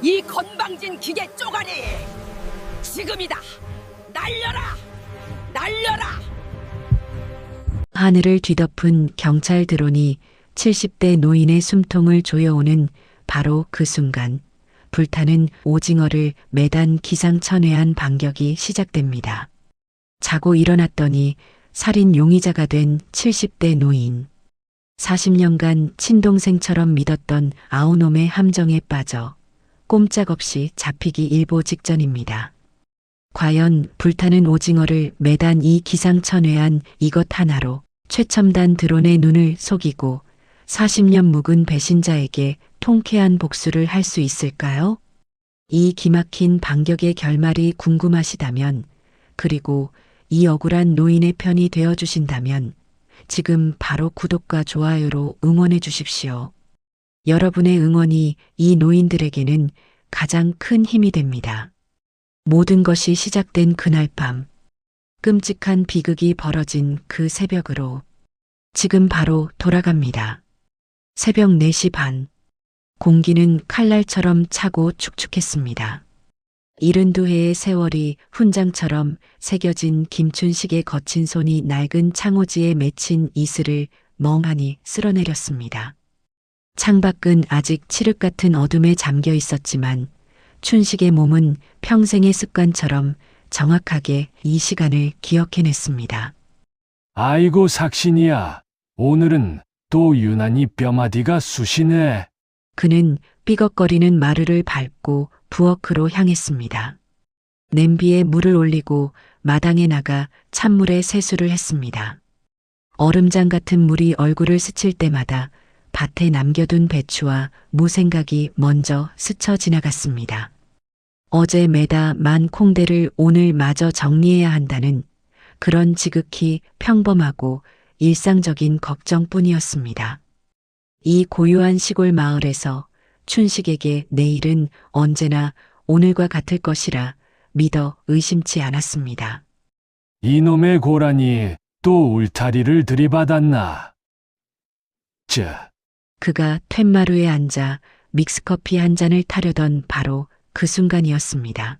이 건방진 기계 쪼가리! 지금이다! 날려라! 날려라! 하늘을 뒤덮은 경찰 드론이 70대 노인의 숨통을 조여오는 바로 그 순간 불타는 오징어를 매단 기상천외한 반격이 시작됩니다. 자고 일어났더니 살인 용의자가 된 70대 노인. 40년간 친동생처럼 믿었던 아우놈의 함정에 빠져 꼼짝없이 잡히기 일보 직전입니다. 과연 불타는 오징어를 매단 이 기상천외한 이것 하나로 최첨단 드론의 눈을 속이고 40년 묵은 배신자에게 통쾌한 복수를 할 수 있을까요? 이 기막힌 반격의 결말이 궁금하시다면, 그리고 이 억울한 노인의 편이 되어주신다면 지금 바로 구독과 좋아요로 응원해 주십시오. 여러분의 응원이 이 노인들에게는 가장 큰 힘이 됩니다. 모든 것이 시작된 그날 밤, 끔찍한 비극이 벌어진 그 새벽으로 지금 바로 돌아갑니다. 새벽 4시 반, 공기는 칼날처럼 차고 축축했습니다. 72회의 세월이 훈장처럼 새겨진 김춘식의 거친 손이 낡은 창호지에 맺힌 이슬을 멍하니 쓸어내렸습니다. 창밖은 아직 칠흑 같은 어둠에 잠겨 있었지만 춘식의 몸은 평생의 습관처럼 정확하게 이 시간을 기억해냈습니다. 아이고 삭신이야. 오늘은 또 유난히 뼈마디가 쑤시네. 그는 삐걱거리는 마루를 밟고 부엌으로 향했습니다. 냄비에 물을 올리고 마당에 나가 찬물에 세수를 했습니다. 얼음장 같은 물이 얼굴을 스칠 때마다 밭에 남겨둔 배추와 무 생각이 먼저 스쳐 지나갔습니다. 어제 매다 만 콩대를 오늘 마저 정리해야 한다는 그런 지극히 평범하고 일상적인 걱정뿐이었습니다. 이 고요한 시골 마을에서 춘식에게 내일은 언제나 오늘과 같을 것이라 믿어 의심치 않았습니다. 이놈의 고란이 또 울타리를 들이받았나. 그가 툇마루에 앉아 믹스커피 한 잔을 타려던 바로 그 순간이었습니다.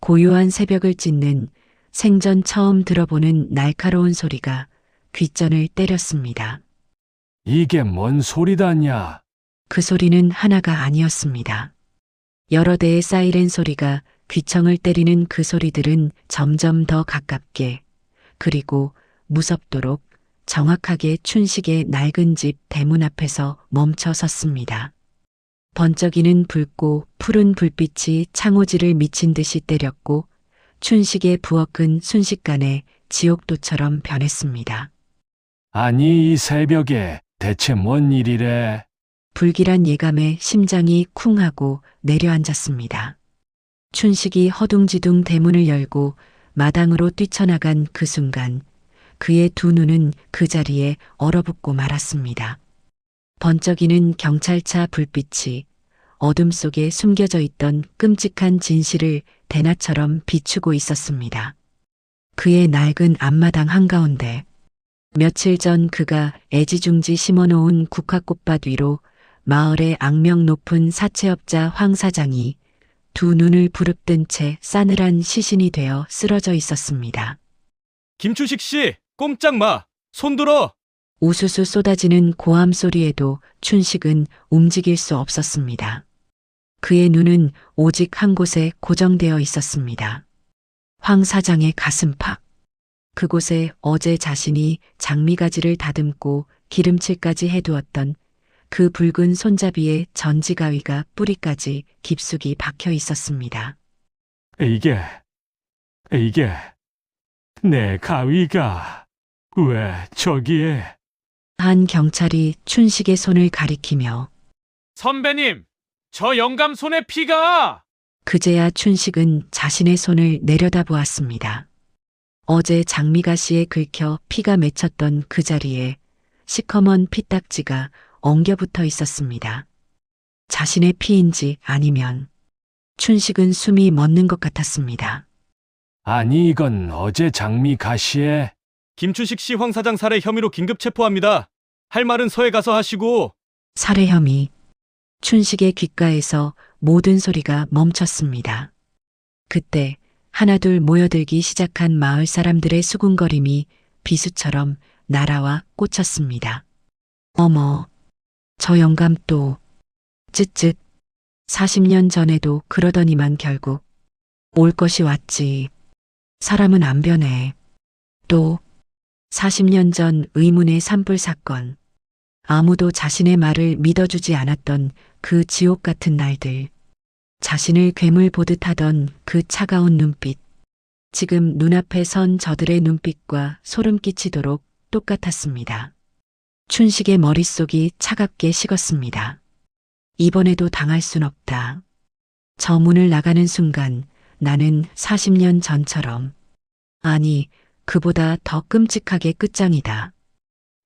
고요한 새벽을 찢는 생전 처음 들어보는 날카로운 소리가 귓전을 때렸습니다. 이게 뭔 소리다냐. 그 소리는 하나가 아니었습니다. 여러 대의 사이렌 소리가 귀청을 때리는 그 소리들은 점점 더 가깝게, 그리고 무섭도록 정확하게 춘식의 낡은 집 대문 앞에서 멈춰 섰습니다. 번쩍이는 붉고 푸른 불빛이 창호지를 미친 듯이 때렸고 춘식의 부엌은 순식간에 지옥도처럼 변했습니다. 아니 이 새벽에 대체 뭔 일이래. 불길한 예감에 심장이 쿵 하고 내려앉았습니다. 춘식이 허둥지둥 대문을 열고 마당으로 뛰쳐나간 그 순간 그의 두 눈은 그 자리에 얼어붙고 말았습니다. 번쩍이는 경찰차 불빛이 어둠 속에 숨겨져 있던 끔찍한 진실을 대낮처럼 비추고 있었습니다. 그의 낡은 앞마당 한가운데 며칠 전 그가 애지중지 심어놓은 국화꽃밭 위로 마을의 악명 높은 사채업자 황 사장이 두 눈을 부릅뜬 채 싸늘한 시신이 되어 쓰러져 있었습니다. 김춘식 씨, 꼼짝 마! 손 들어! 우수수 쏟아지는 고함 소리에도 춘식은 움직일 수 없었습니다. 그의 눈은 오직 한 곳에 고정되어 있었습니다. 황 사장의 가슴팍. 그곳에 어제 자신이 장미가지를 다듬고 기름칠까지 해두었던 그 붉은 손잡이에 전지가위가 뿌리까지 깊숙이 박혀 있었습니다. 이게 내 가위가 왜 저기에. 한 경찰이 춘식의 손을 가리키며 선배님, 저 영감 손에 피가! 그제야 춘식은 자신의 손을 내려다보았습니다. 어제 장미가시에 긁혀 피가 맺혔던 그 자리에 시커먼 피딱지가 엉겨붙어 있었습니다. 자신의 피인지 아니면 춘식은 숨이 멎는 것 같았습니다. 아니 이건 어제 장미 가시에. 김춘식 씨 황 사장 살해 혐의로 긴급 체포합니다. 할 말은 서해 가서 하시고. 살해 혐의. 춘식의 귓가에서 모든 소리가 멈췄습니다. 그때 하나둘 모여들기 시작한 마을 사람들의 수군거림이 비수처럼 날아와 꽂혔습니다. 어머, 저 영감 또, 쯧쯧, 40년 전에도 그러더니만 결국 올 것이 왔지. 사람은 안 변해. 또, 40년 전 의문의 산불 사건. 아무도 자신의 말을 믿어주지 않았던 그 지옥 같은 날들. 자신을 괴물 보듯 하던 그 차가운 눈빛. 지금 눈앞에 선 저들의 눈빛과 소름 끼치도록 똑같았습니다. 춘식의 머릿속이 차갑게 식었습니다. 이번에도 당할 순 없다. 저 문을 나가는 순간 나는 40년 전처럼, 아니, 그보다 더 끔찍하게 끝장이다.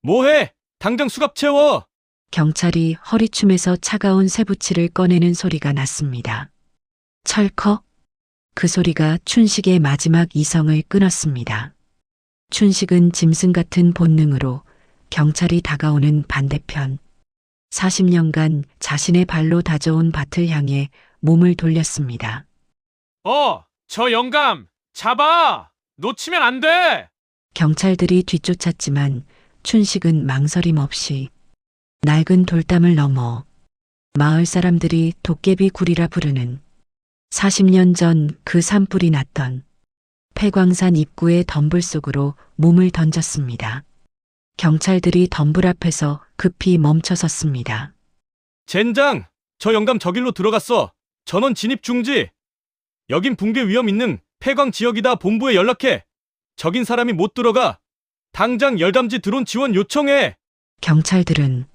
뭐해? 당장 수갑 채워! 경찰이 허리춤에서 차가운 쇠붙이를 꺼내는 소리가 났습니다. 철컥? 그 소리가 춘식의 마지막 이성을 끊었습니다. 춘식은 짐승 같은 본능으로 경찰이 다가오는 반대편, 40년간 자신의 발로 다져온 밭을 향해 몸을 돌렸습니다. 저 영감! 잡아! 놓치면 안 돼! 경찰들이 뒤쫓았지만 춘식은 망설임 없이 낡은 돌담을 넘어 마을 사람들이 도깨비 굴이라 부르는 40년 전 그 산불이 났던 폐광산 입구의 덤불 속으로 몸을 던졌습니다. 경찰들이 덤불 앞에서 급히 멈춰섰습니다. 젠장! 저 영감 저길로 들어갔어. 전원 진입 중지. 여긴 붕괴 위험 있는 폐광 지역이다. 본부에 연락해. 적인 사람이 못 들어가. 당장 열담지 드론 지원 요청해. 경찰들은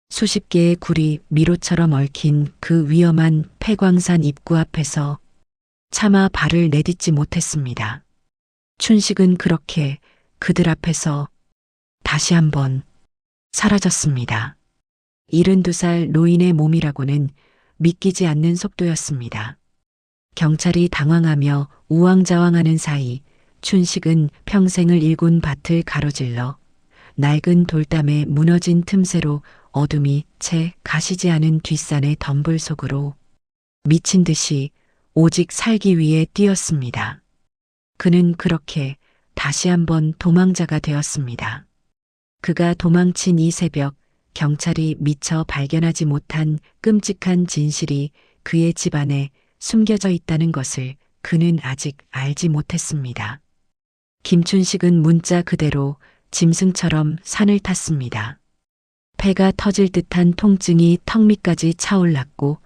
수십 개의 굴이 미로처럼 얽힌 그 위험한 폐광산 입구 앞에서 차마 발을 내딛지 못했습니다. 춘식은 그렇게 그들 앞에서 다시 한번 사라졌습니다. 72살 노인의 몸이라고는 믿기지 않는 속도였습니다. 경찰이 당황하며 우왕좌왕하는 사이 춘식은 평생을 일군 밭을 가로질러 낡은 돌담에 무너진 틈새로 어둠이 채 가시지 않은 뒷산의 덤불 속으로 미친 듯이 오직 살기 위해 뛰었습니다. 그는 그렇게 다시 한번 도망자가 되었습니다. 그가 도망친 이 새벽 경찰이 미처 발견하지 못한 끔찍한 진실이 그의 집안에 숨겨져 있다는 것을 그는 아직 알지 못했습니다. 김춘식은 문자 그대로 짐승처럼 산을 탔습니다. 폐가 터질 듯한 통증이 턱 밑까지 차올랐고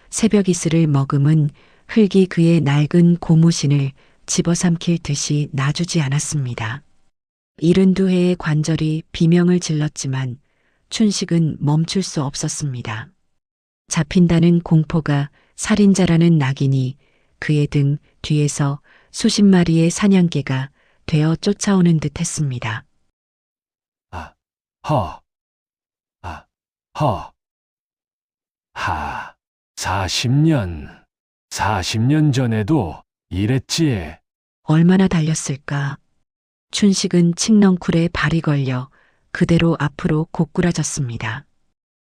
새벽 이슬을 머금은 흙이 그의 낡은 고무신을 집어삼킬 듯이 놔주지 않았습니다. 72회의 관절이 비명을 질렀지만 춘식은 멈출 수 없었습니다. 잡힌다는 공포가 살인자라는 낙인이 그의 등 뒤에서 수십 마리의 사냥개가 되어 쫓아오는 듯 했습니다. 하. 40년 전에도 이랬지. 얼마나 달렸을까. 춘식은 칡넝쿨에 발이 걸려 그대로 앞으로 고꾸라졌습니다.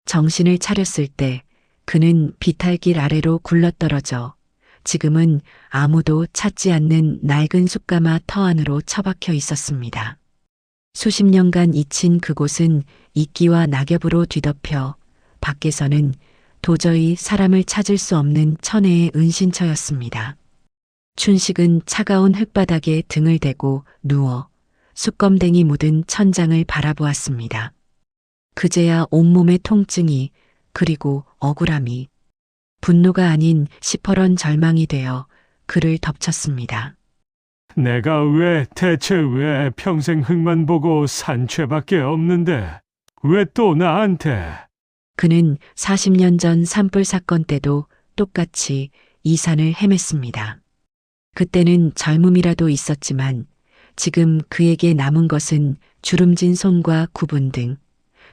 정신을 차렸을 때 그는 비탈길 아래로 굴러떨어져 지금은 아무도 찾지 않는 낡은 숯가마 터 안으로 처박혀 있었습니다. 수십 년간 잊힌 그곳은 이끼와 낙엽으로 뒤덮여 밖에서는 도저히 사람을 찾을 수 없는 천혜의 은신처였습니다. 춘식은 차가운 흙바닥에 등을 대고 누워 숯검댕이 묻은 천장을 바라보았습니다. 그제야 온몸의 통증이 그리고 억울함이 분노가 아닌 시퍼런 절망이 되어 그를 덮쳤습니다. 내가 대체 왜 평생 흙만 보고 산 죄밖에 없는데 왜 또 나한테? 그는 40년 전 산불 사건 때도 똑같이 이 산을 헤맸습니다. 그때는 젊음이라도 있었지만 지금 그에게 남은 것은 주름진 손과 구분 등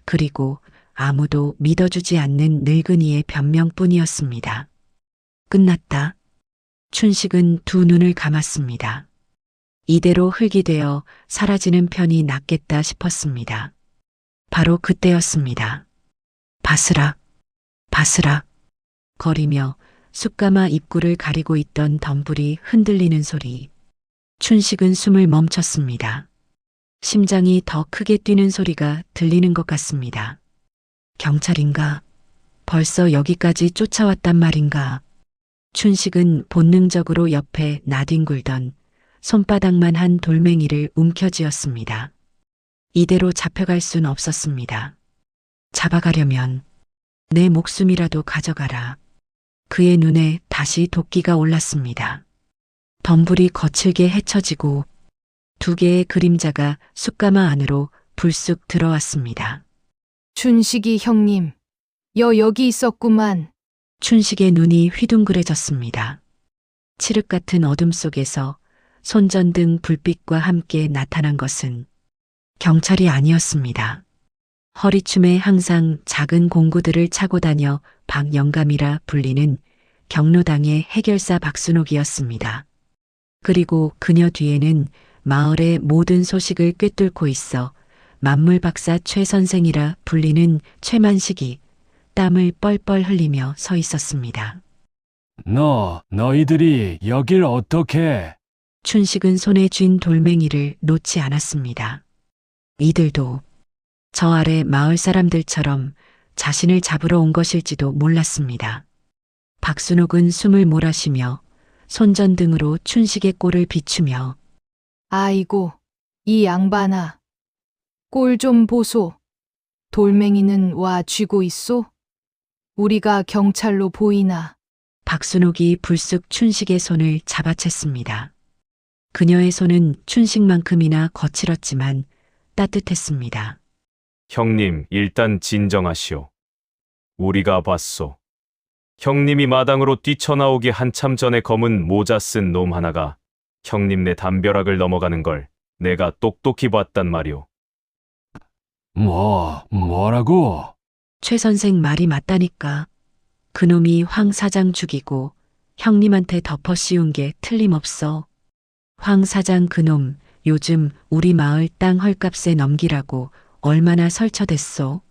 그리고 아무도 믿어주지 않는 늙은이의 변명뿐이었습니다. 끝났다. 춘식은 두 눈을 감았습니다. 이대로 흙이 되어 사라지는 편이 낫겠다 싶었습니다. 바로 그때였습니다. 바스락, 바스락 거리며 숯가마 입구를 가리고 있던 덤불이 흔들리는 소리. 춘식은 숨을 멈췄습니다. 심장이 더 크게 뛰는 소리가 들리는 것 같습니다. 경찰인가? 벌써 여기까지 쫓아왔단 말인가? 춘식은 본능적으로 옆에 나뒹굴던 손바닥만 한 돌멩이를 움켜쥐었습니다. 이대로 잡혀갈 순 없었습니다. 잡아가려면 내 목숨이라도 가져가라. 그의 눈에 다시 도끼가 올랐습니다. 덤불이 거칠게 헤쳐지고 두 개의 그림자가 숯가마 안으로 불쑥 들어왔습니다. 춘식이 형님, 여기 있었구만. 춘식의 눈이 휘둥그레졌습니다. 칠흑 같은 어둠 속에서 손전등 불빛과 함께 나타난 것은 경찰이 아니었습니다. 허리춤에 항상 작은 공구들을 차고 다녀 박영감이라 불리는 경로당의 해결사 박순옥이었습니다. 그리고 그녀 뒤에는 마을의 모든 소식을 꿰뚫고 있어 만물박사 최 선생이라 불리는 최만식이 땀을 뻘뻘 흘리며 서 있었습니다. 너희들이 여길 어떻게? 춘식은 손에 쥔 돌멩이를 놓지 않았습니다. 이들도 저 아래 마을 사람들처럼 자신을 잡으러 온 것일지도 몰랐습니다. 박순옥은 숨을 몰아쉬며 손전등으로 춘식의 꼴을 비추며 아이고, 이 양반아. 꼴 좀 보소. 돌멩이는 와 쥐고 있소? 우리가 경찰로 보이나? 박순옥이 불쑥 춘식의 손을 잡아챘습니다. 그녀의 손은 춘식만큼이나 거칠었지만 따뜻했습니다. 형님, 일단 진정하시오. 우리가 봤소. 형님이 마당으로 뛰쳐나오기 한참 전에 검은 모자 쓴 놈 하나가 형님네 담벼락을 넘어가는 걸 내가 똑똑히 봤단 말이오. 뭐라고? 최 선생 말이 맞다니까. 그놈이 황 사장 죽이고 형님한테 덮어 씌운 게 틀림없어. 황 사장 그놈 요즘 우리 마을 땅 헐값에 넘기라고 얼마나 설쳐댔소.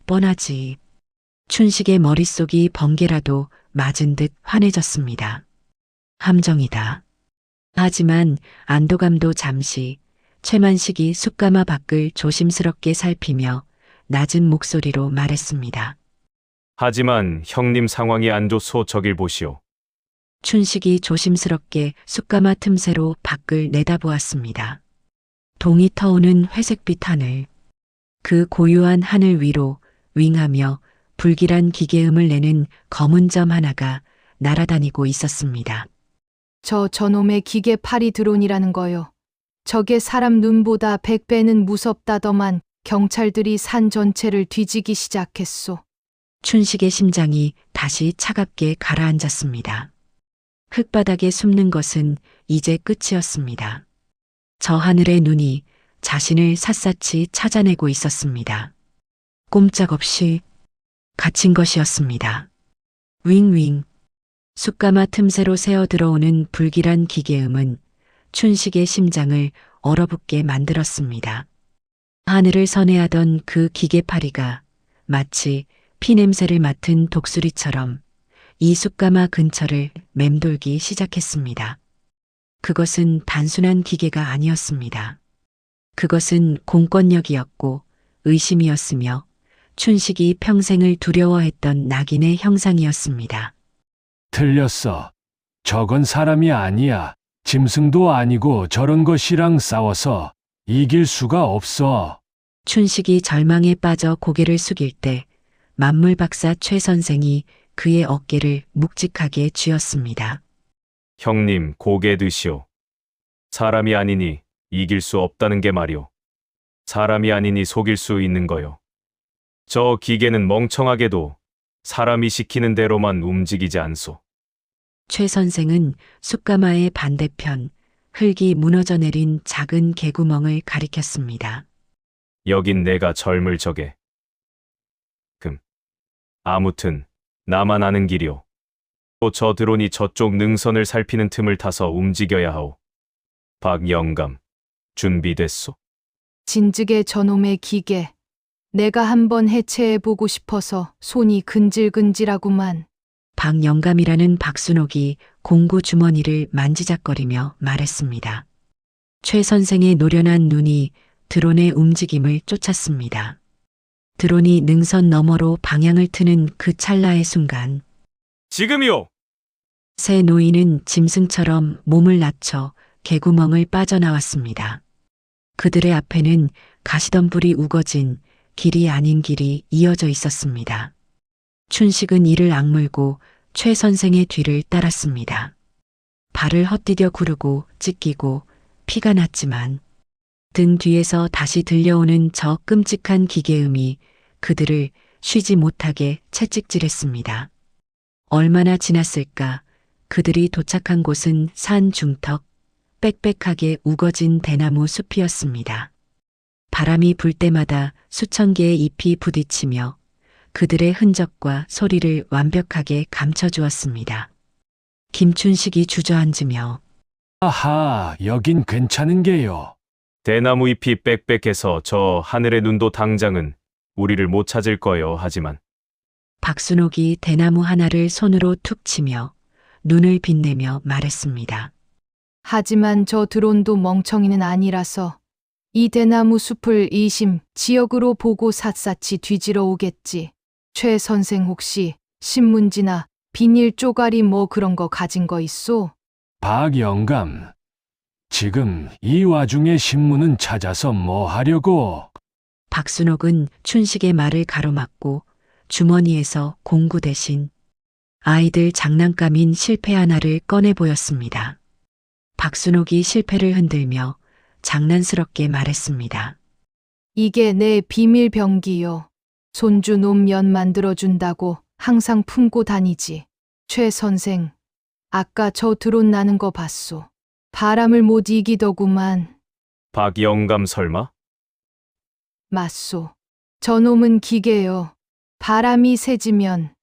뻔하지. 춘식의 머릿속이 번개라도 맞은 듯 환해졌습니다. 함정이다. 하지만 안도감도 잠시 최만식이 숯가마 밖을 조심스럽게 살피며 낮은 목소리로 말했습니다. 하지만 형님 상황이 안 좋소. 저길 보시오. 춘식이 조심스럽게 숯가마 틈새로 밖을 내다보았습니다. 동이 터오는 회색빛 하늘. 그 고요한 하늘 위로 윙하며 불길한 기계음을 내는 검은 점 하나가 날아다니고 있었습니다. 저놈의 기계 팔이 드론이라는 거요. 저게 사람 눈보다 100배는 무섭다더만 경찰들이 산 전체를 뒤지기 시작했소. 춘식의 심장이 다시 차갑게 가라앉았습니다. 흙바닥에 숨는 것은 이제 끝이었습니다. 저 하늘의 눈이 자신을 샅샅이 찾아내고 있었습니다. 꼼짝없이 갇힌 것이었습니다. 윙윙. 숯가마 틈새로 새어 들어오는 불길한 기계음은 춘식의 심장을 얼어붙게 만들었습니다. 하늘을 선회하던 그 기계파리가 마치 피냄새를 맡은 독수리처럼 이 숯가마 근처를 맴돌기 시작했습니다. 그것은 단순한 기계가 아니었습니다. 그것은 공권력이었고 의심이었으며 춘식이 평생을 두려워했던 낙인의 형상이었습니다. 틀렸어. 저건 사람이 아니야. 짐승도 아니고 저런 것이랑 싸워서 이길 수가 없어. 춘식이 절망에 빠져 고개를 숙일 때 만물박사 최 선생이 그의 어깨를 묵직하게 쥐었습니다. 형님, 고개 드시오. 사람이 아니니 이길 수 없다는 게 말이오. 사람이 아니니 속일 수 있는 거요. 저 기계는 멍청하게도 사람이 시키는 대로만 움직이지 않소. 최 선생은 숯가마의 반대편 흙이 무너져 내린 작은 개구멍을 가리켰습니다. 여긴 내가 젊을 적에. 아무튼 나만 아는 길이오. 또 저 드론이 저쪽 능선을 살피는 틈을 타서 움직여야 하오. 박영감, 준비됐소? 진즉에 저놈의 기계. 내가 한번 해체해보고 싶어서 손이 근질근질하구만. 박영감이라는 박순옥이 공구 주머니를 만지작거리며 말했습니다. 최 선생의 노련한 눈이 드론의 움직임을 쫓았습니다. 드론이 능선 너머로 방향을 트는 그 찰나의 순간 지금이요! 새 노인은 짐승처럼 몸을 낮춰 개구멍을 빠져나왔습니다. 그들의 앞에는 가시덤불이 우거진 길이 아닌 길이 이어져 있었습니다. 춘식은 이를 악물고 최 선생의 뒤를 따랐습니다. 발을 헛디뎌 구르고 찢기고 피가 났지만 등 뒤에서 다시 들려오는 저 끔찍한 기계음이 그들을 쉬지 못하게 채찍질했습니다. 얼마나 지났을까? 그들이 도착한 곳은 산 중턱, 빽빽하게 우거진 대나무 숲이었습니다. 바람이 불 때마다 수천 개의 잎이 부딪히며 그들의 흔적과 소리를 완벽하게 감춰주었습니다. 김춘식이 주저앉으며 아하, 여긴 괜찮은 게요. 대나무 잎이 빽빽해서 저 하늘의 눈도 당장은 우리를 못 찾을 거요. 하지만 박순옥이 대나무 하나를 손으로 툭 치며 눈을 빛내며 말했습니다. 하지만 저 드론도 멍청이는 아니라서 이 대나무 숲을 이심 지역으로 보고 샅샅이 뒤지러 오겠지. 최 선생 혹시 신문지나 비닐 쪼가리 뭐 그런 거 가진 거 있소? 박영감, 지금 이 와중에 신문은 찾아서 뭐 하려고? 박순옥은 춘식의 말을 가로막고 주머니에서 공구 대신 아이들 장난감인 실패 하나를 꺼내 보였습니다. 박순옥이 실패를 흔들며 장난스럽게 말했습니다. 이게 내 비밀 병기요. 손주 놈 연 만들어준다고 항상 품고 다니지. 최 선생, 아까 저 드론 나는 거 봤소. 바람을 못 이기더구만. 박영감 설마? 맞소. 저놈은 기계요. 바람이 세지면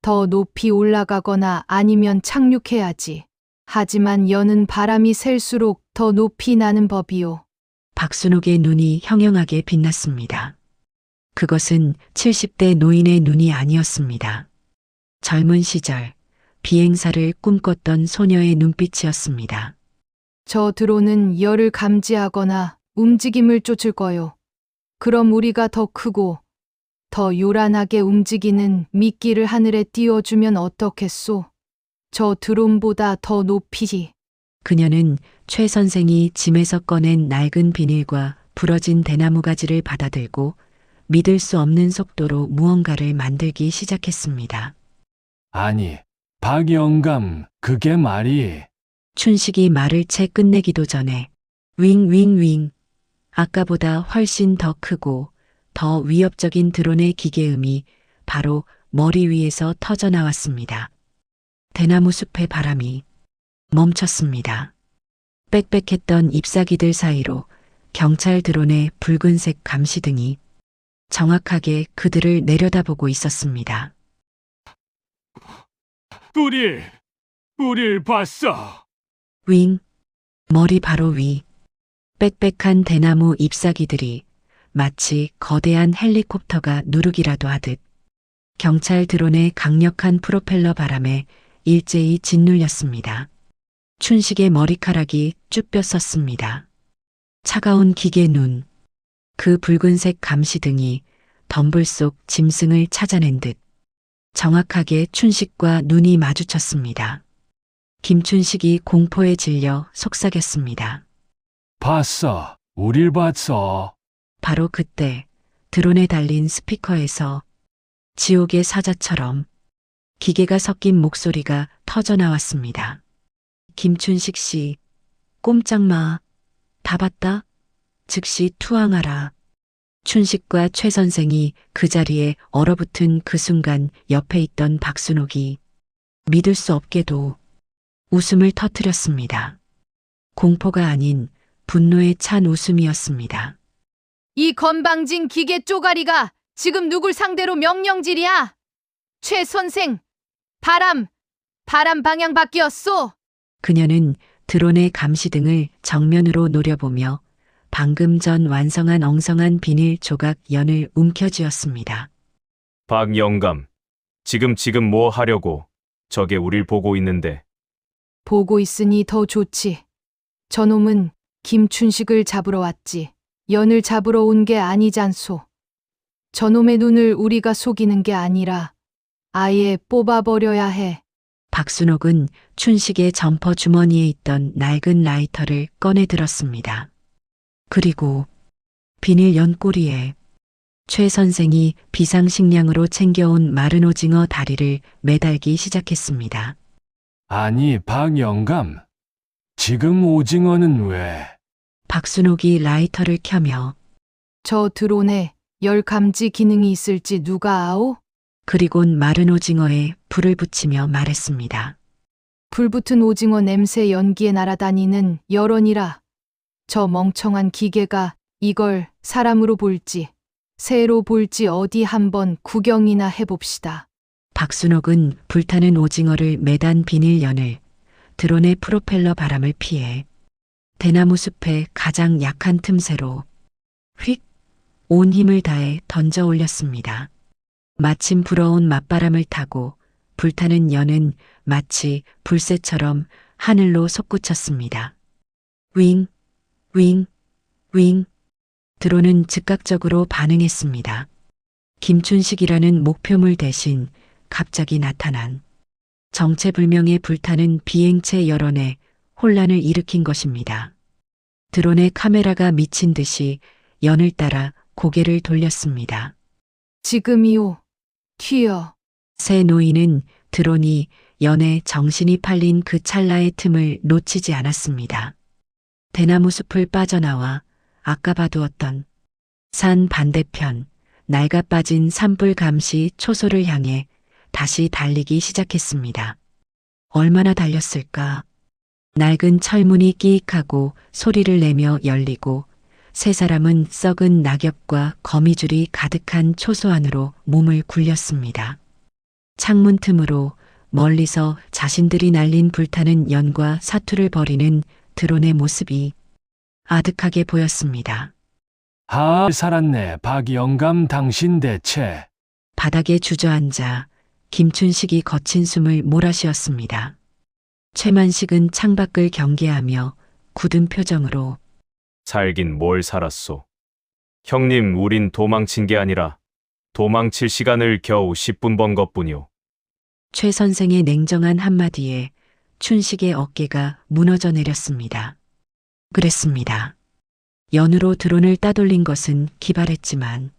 더 높이 올라가거나 아니면 착륙해야지. 하지만 연은 바람이 셀수록 더 높이 나는 법이요. 박순옥의 눈이 형형하게 빛났습니다. 그것은 70대 노인의 눈이 아니었습니다. 젊은 시절 비행사를 꿈꿨던 소녀의 눈빛이었습니다. 저 드론은 열을 감지하거나 움직임을 쫓을 거요. 그럼 우리가 더 크고 더 요란하게 움직이는 미끼를 하늘에 띄워주면 어떻겠소? 저 드론보다 더 높이. 그녀는 최 선생이 짐에서 꺼낸 낡은 비닐과 부러진 대나무 가지를 받아들고 믿을 수 없는 속도로 무언가를 만들기 시작했습니다. 아니, 박영감, 그게 말이... 춘식이 말을 채 끝내기도 전에 윙윙윙, 아까보다 훨씬 더 크고 더 위협적인 드론의 기계음이 바로 머리 위에서 터져 나왔습니다. 대나무 숲의 바람이 멈췄습니다. 빽빽했던 잎사귀들 사이로 경찰 드론의 붉은색 감시등이 정확하게 그들을 내려다보고 있었습니다. 우릴 봤어. 윙, 머리 바로 위, 빽빽한 대나무 잎사귀들이 마치 거대한 헬리콥터가 누르기라도 하듯 경찰 드론의 강력한 프로펠러 바람에 일제히 짓눌렸습니다. 춘식의 머리카락이 쭈뼛 차가운 기계 눈, 그 붉은색 감시등이 덤불 속 짐승을 찾아낸 듯 정확하게 춘식과 눈이 마주쳤습니다. 김춘식이 공포에 질려 속삭였습니다. 봤어. 우릴 봤어. 바로 그때 드론에 달린 스피커에서 지옥의 사자처럼 기계가 섞인 목소리가 터져 나왔습니다. 김춘식 씨, 꼼짝 마. 다 봤다? 즉시 투항하라. 춘식과 최 선생이 그 자리에 얼어붙은 그 순간 옆에 있던 박순옥이 믿을 수 없게도 웃음을 터뜨렸습니다. 공포가 아닌 분노에 찬 웃음이었습니다. 이 건방진 기계 쪼가리가 지금 누굴 상대로 명령질이야? 최 선생, 바람 방향 바뀌었소. 그녀는 드론의 감시등을 정면으로 노려보며 방금 전 완성한 엉성한 비닐 조각 연을 움켜쥐었습니다. 박영감, 지금 뭐 하려고? 저게 우릴 보고 있는데 보고 있으니 더 좋지. 저놈은 김춘식을 잡으러 왔지. 연을 잡으러 온 게 아니잖소. 저놈의 눈을 우리가 속이는 게 아니라 아예 뽑아버려야 해. 박순옥은 춘식의 점퍼 주머니에 있던 낡은 라이터를 꺼내 들었습니다. 그리고 비닐 연꼬리에 최 선생이 비상식량으로 챙겨온 마른 오징어 다리를 매달기 시작했습니다. 아니, 박 영감. 지금 오징어는 왜? 박순옥이 라이터를 켜며 저 드론에 열 감지 기능이 있을지 누가 아오? 그리곤 마른 오징어에 불을 붙이며 말했습니다. 불붙은 오징어 냄새 연기에 날아다니는 열원이라. 저 멍청한 기계가 이걸 사람으로 볼지 새로 볼지 어디 한번 구경이나 해봅시다. 박순옥은 불타는 오징어를 매단 비닐연을 드론의 프로펠러 바람을 피해 대나무 숲의 가장 약한 틈새로 휙 온 힘을 다해 던져 올렸습니다. 마침 불어온 맞바람을 타고 불타는 연은 마치 불새처럼 하늘로 솟구쳤습니다. 윙, 윙, 윙. 드론은 즉각적으로 반응했습니다. 김춘식이라는 목표물 대신 갑자기 나타난 정체불명의 불타는 비행체 열원에 혼란을 일으킨 것입니다. 드론의 카메라가 미친 듯이 연을 따라 고개를 돌렸습니다. 지금이요. 튀어. 새 노인은 드론이 연에 정신이 팔린 그 찰나의 틈을 놓치지 않았습니다. 대나무 숲을 빠져나와 아까 봐두었던 산 반대편 낡아 빠진 산불 감시 초소를 향해 다시 달리기 시작했습니다. 얼마나 달렸을까? 낡은 철문이 끼익하고 소리를 내며 열리고 세 사람은 썩은 낙엽과 거미줄이 가득한 초소 안으로 몸을 굴렸습니다. 창문 틈으로 멀리서 자신들이 날린 불타는 연과 사투를 벌이는 드론의 모습이 아득하게 보였습니다. 살았네, 박 영감 당신 대체. 바닥에 주저앉아 김춘식이 거친 숨을 몰아쉬었습니다. 최만식은 창밖을 경계하며 굳은 표정으로 살긴 뭘 살았소. 형님, 우린 도망친 게 아니라 도망칠 시간을 겨우 10분 번 것뿐이오. 최 선생의 냉정한 한마디에 춘식의 어깨가 무너져 내렸습니다. 그랬습니다. 연으로 드론을 따돌린 것은 기발했지만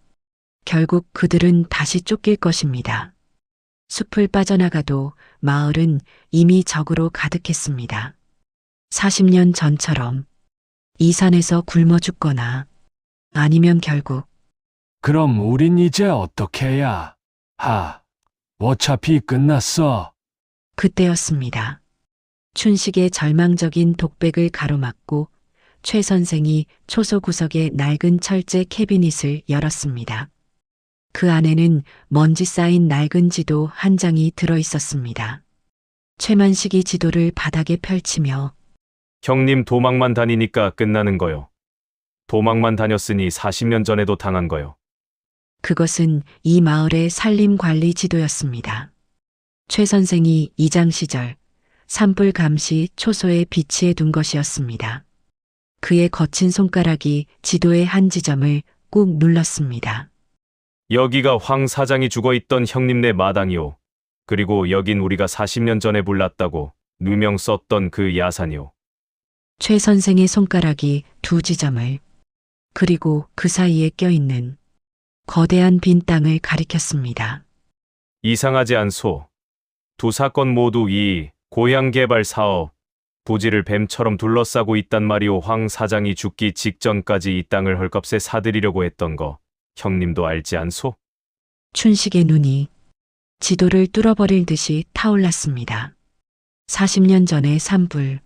결국 그들은 다시 쫓길 것입니다. 숲을 빠져나가도 마을은 이미 적으로 가득했습니다. 40년 전처럼 이 산에서 굶어 죽거나 아니면 결국 그럼 우린 이제 어떻게 해야? 어차피 끝났어. 그때였습니다. 춘식의 절망적인 독백을 가로막고 최 선생이 초소 구석의 낡은 철제 캐비닛을 열었습니다. 그 안에는 먼지 쌓인 낡은 지도 한 장이 들어 있었습니다. 최만식이 지도를 바닥에 펼치며 형님, 도망만 다니니까 끝나는 거요. 도망만 다녔으니 40년 전에도 당한 거요. 그것은 이 마을의 산림관리 지도였습니다. 최 선생이 이장 시절 산불 감시 초소에 비치해 둔 것이었습니다. 그의 거친 손가락이 지도의 한 지점을 꾹 눌렀습니다. 여기가 황 사장이 죽어있던 형님네 마당이오. 그리고 여긴 우리가 40년 전에 불났다고 누명 썼던 그 야산이오. 최 선생의 손가락이 두 지점을 그리고 그 사이에 껴있는 거대한 빈 땅을 가리켰습니다. 이상하지 않소? 두 사건 모두 이 고향 개발 사업 부지를 뱀처럼 둘러싸고 있단 말이오. 황 사장이 죽기 직전까지 이 땅을 헐값에 사들이려고 했던 거 형님도 알지 않소? 춘식의 눈이 지도를 뚫어버릴 듯이 타올랐습니다. 40년 전의 산불,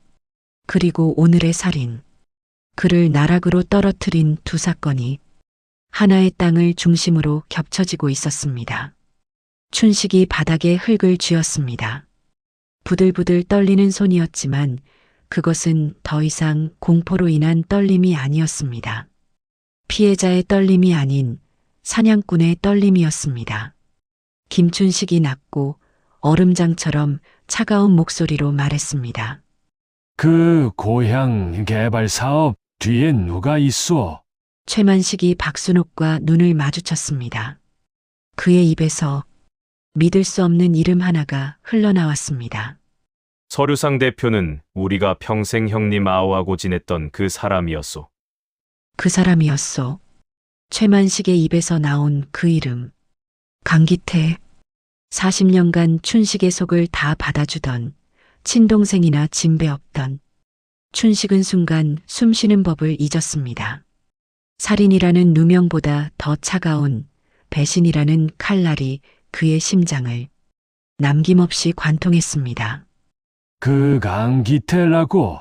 그리고 오늘의 살인, 그를 나락으로 떨어뜨린 두 사건이 하나의 땅을 중심으로 겹쳐지고 있었습니다. 춘식이 바닥에 흙을 쥐었습니다. 부들부들 떨리는 손이었지만 그것은 더 이상 공포로 인한 떨림이 아니었습니다. 피해자의 떨림이 아닌 사냥꾼의 떨림이었습니다. 김춘식이 낮고 얼음장처럼 차가운 목소리로 말했습니다. 그 고향 개발 사업 뒤에 누가 있어? 최만식이 박순옥과 눈을 마주쳤습니다. 그의 입에서 믿을 수 없는 이름 하나가 흘러나왔습니다. 서류상 대표는 우리가 평생 형님 아우하고 지냈던 그 사람이었소. 그 사람이었소. 최만식의 입에서 나온 그 이름. 강기태. 40년간 춘식의 속을 다 받아주던 친동생이나 진배 없던 춘식은 순간 숨쉬는 법을 잊었습니다. 살인이라는 누명보다 더 차가운 배신이라는 칼날이 그의 심장을 남김없이 관통했습니다. 그 강기태라고?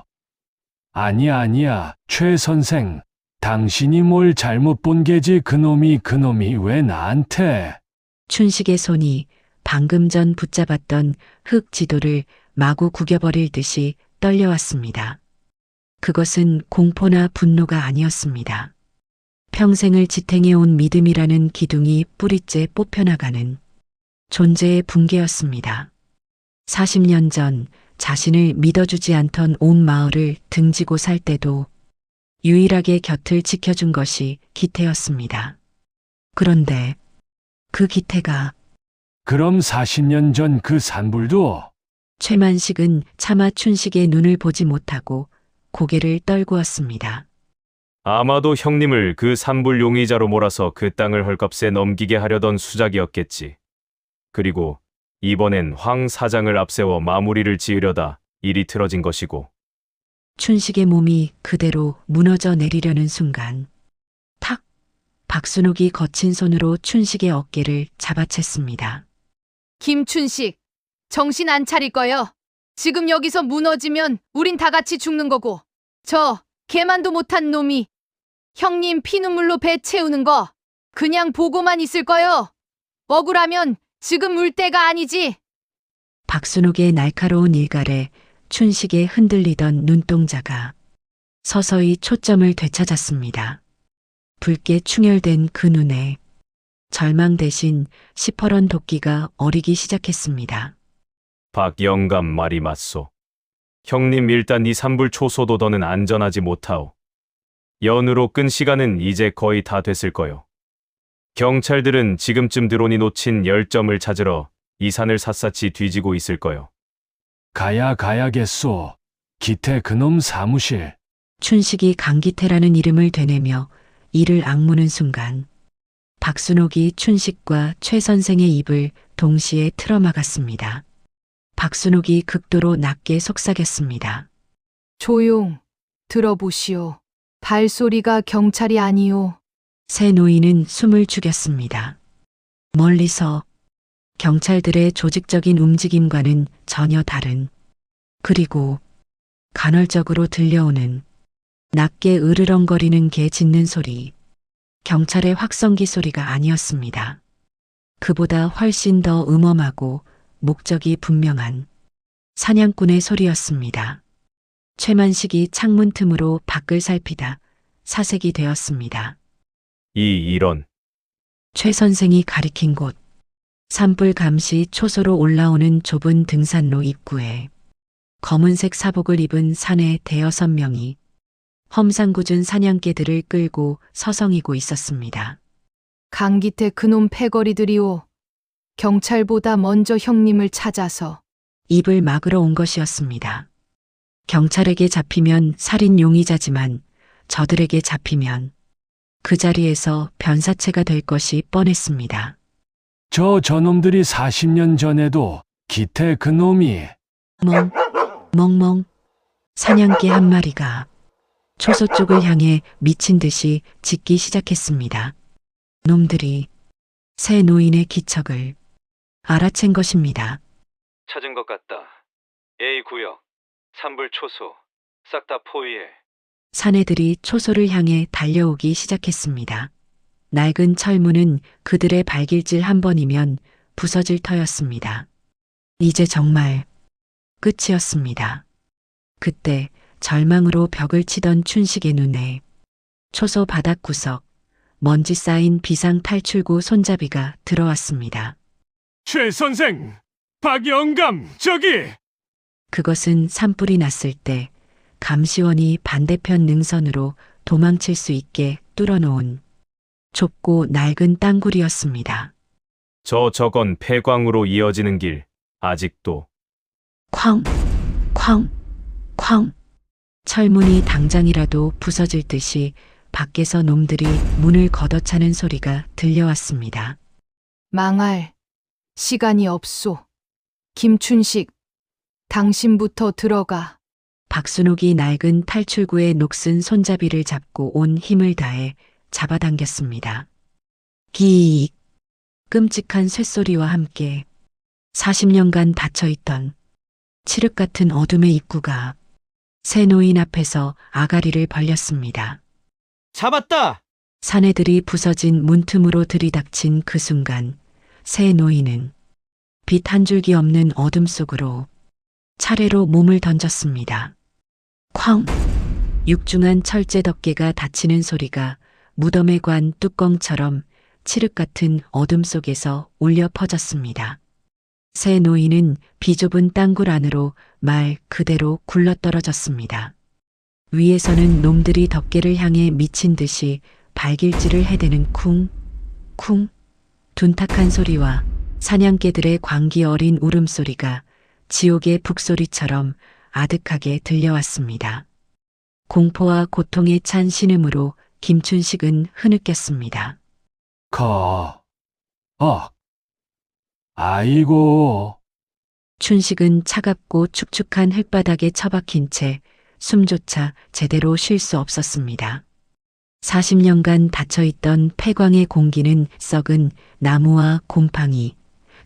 아니야, 최 선생. 당신이 뭘 잘못 본 게지 그놈이 왜 나한테? 춘식의 손이 방금 전 붙잡았던 흙 지도를 마구 구겨버릴 듯이 떨려왔습니다. 그것은 공포나 분노가 아니었습니다. 평생을 지탱해온 믿음이라는 기둥이 뿌리째 뽑혀나가는 존재의 붕괴였습니다. 40년 전 자신을 믿어주지 않던 온 마을을 등지고 살 때도 유일하게 곁을 지켜준 것이 기태였습니다. 그런데 그 기태가 그럼 40년 전 그 산불도? 최만식은 차마 춘식의 눈을 보지 못하고 고개를 떨구었습니다. 아마도 형님을 그 산불 용의자로 몰아서 그 땅을 헐값에 넘기게 하려던 수작이었겠지. 그리고 이번엔 황 사장을 앞세워 마무리를 지으려다 일이 틀어진 것이고. 춘식의 몸이 그대로 무너져 내리려는 순간 탁! 박순옥이 거친 손으로 춘식의 어깨를 잡아챘습니다. 김춘식, 정신 안 차릴 거요. 지금 여기서 무너지면 우린 다 같이 죽는 거고. 저 개만도 못한 놈이 형님 피눈물로 배 채우는 거 그냥 보고만 있을 거요. 억울하면 지금 울 때가 아니지. 박순옥의 날카로운 일갈에 춘식의 흔들리던 눈동자가 서서히 초점을 되찾았습니다. 붉게 충혈된 그 눈에 절망 대신 시퍼런 도끼가 어리기 시작했습니다. 박 영감 말이 맞소. 형님 일단 이 산불 초소도 더는 안전하지 못하오. 연으로 끈 시간은 이제 거의 다 됐을 거요. 경찰들은 지금쯤 드론이 놓친 열점을 찾으러 이 산을 샅샅이 뒤지고 있을 거요. 가야겠소. 기태 그놈 사무실. 춘식이 강기태라는 이름을 되뇌며 이를 악무는 순간 박순옥이 춘식과 최 선생의 입을 동시에 틀어막았습니다. 박순옥이 극도로 낮게 속삭였습니다. 조용, 들어보시오. 발소리가 경찰이 아니오. 새 노인은 숨을 죽였습니다. 멀리서 경찰들의 조직적인 움직임과는 전혀 다른, 그리고 간헐적으로 들려오는 낮게 으르렁거리는 개 짖는 소리, 경찰의 확성기 소리가 아니었습니다. 그보다 훨씬 더 음험하고 목적이 분명한 사냥꾼의 소리였습니다. 최만식이 창문 틈으로 밖을 살피다 사색이 되었습니다. 이런. 최 선생이 가리킨 곳, 산불 감시 초소로 올라오는 좁은 등산로 입구에 검은색 사복을 입은 사내 대여섯 명이 험상궂은 사냥개들을 끌고 서성이고 있었습니다. 강기태 그놈 패거리들이오. 경찰보다 먼저 형님을 찾아서. 입을 막으러 온 것이었습니다. 경찰에게 잡히면 살인 용의자지만 저들에게 잡히면 그 자리에서 변사체가 될 것이 뻔했습니다. 저놈들이 40년 전에도 기태 그놈이. 멍멍. 사냥개 한 마리가 초소 쪽을 향해 미친 듯이 짖기 시작했습니다. 놈들이 새 노인의 기척을 알아챈 것입니다. 찾은 것 같다. A 구역, 산불 초소, 싹 다 포위해. 사내들이 초소를 향해 달려오기 시작했습니다. 낡은 철문은 그들의 발길질 한 번이면 부서질 터였습니다. 이제 정말 끝이었습니다. 그때 절망으로 벽을 치던 춘식의 눈에 초소 바닥 구석, 먼지 쌓인 비상 탈출구 손잡이가 들어왔습니다. 최 선생, 박 영감, 저기! 그것은 산불이 났을 때 감시원이 반대편 능선으로 도망칠 수 있게 뚫어놓은 좁고 낡은 땅굴이었습니다. 저건 폐광으로 이어지는 길, 아직도. 쾅, 쾅, 쾅. 철문이 당장이라도 부서질 듯이 밖에서 놈들이 문을 걷어차는 소리가 들려왔습니다. 망할 시간이 없소. 김춘식, 당신부터 들어가. 박순옥이 낡은 탈출구의 녹슨 손잡이를 잡고 온 힘을 다해 잡아당겼습니다. 기익! 끔찍한 쇳소리와 함께 40년간 닫혀있던 칠흑 같은 어둠의 입구가 새 노인 앞에서 아가리를 벌렸습니다. 잡았다! 사내들이 부서진 문틈으로 들이닥친 그 순간 새 노인은 빛 한 줄기 없는 어둠 속으로 차례로 몸을 던졌습니다. 쾅! 육중한 철제 덮개가 닫히는 소리가 무덤에 관 뚜껑처럼 칠흑 같은 어둠 속에서 울려 퍼졌습니다. 새 노인은 비좁은 땅굴 안으로 말 그대로 굴러떨어졌습니다. 위에서는 놈들이 덮개를 향해 미친 듯이 발길질을 해대는 쿵, 쿵, 둔탁한 소리와 사냥개들의 광기 어린 울음소리가 지옥의 북소리처럼 아득하게 들려왔습니다. 공포와 고통에 찬 신음으로 김춘식은 흐느꼈습니다. 아이고. 춘식은 차갑고 축축한 흙바닥에 처박힌 채 숨조차 제대로 쉴 수 없었습니다. 40년간 닫혀있던 폐광의 공기는 썩은 나무와 곰팡이,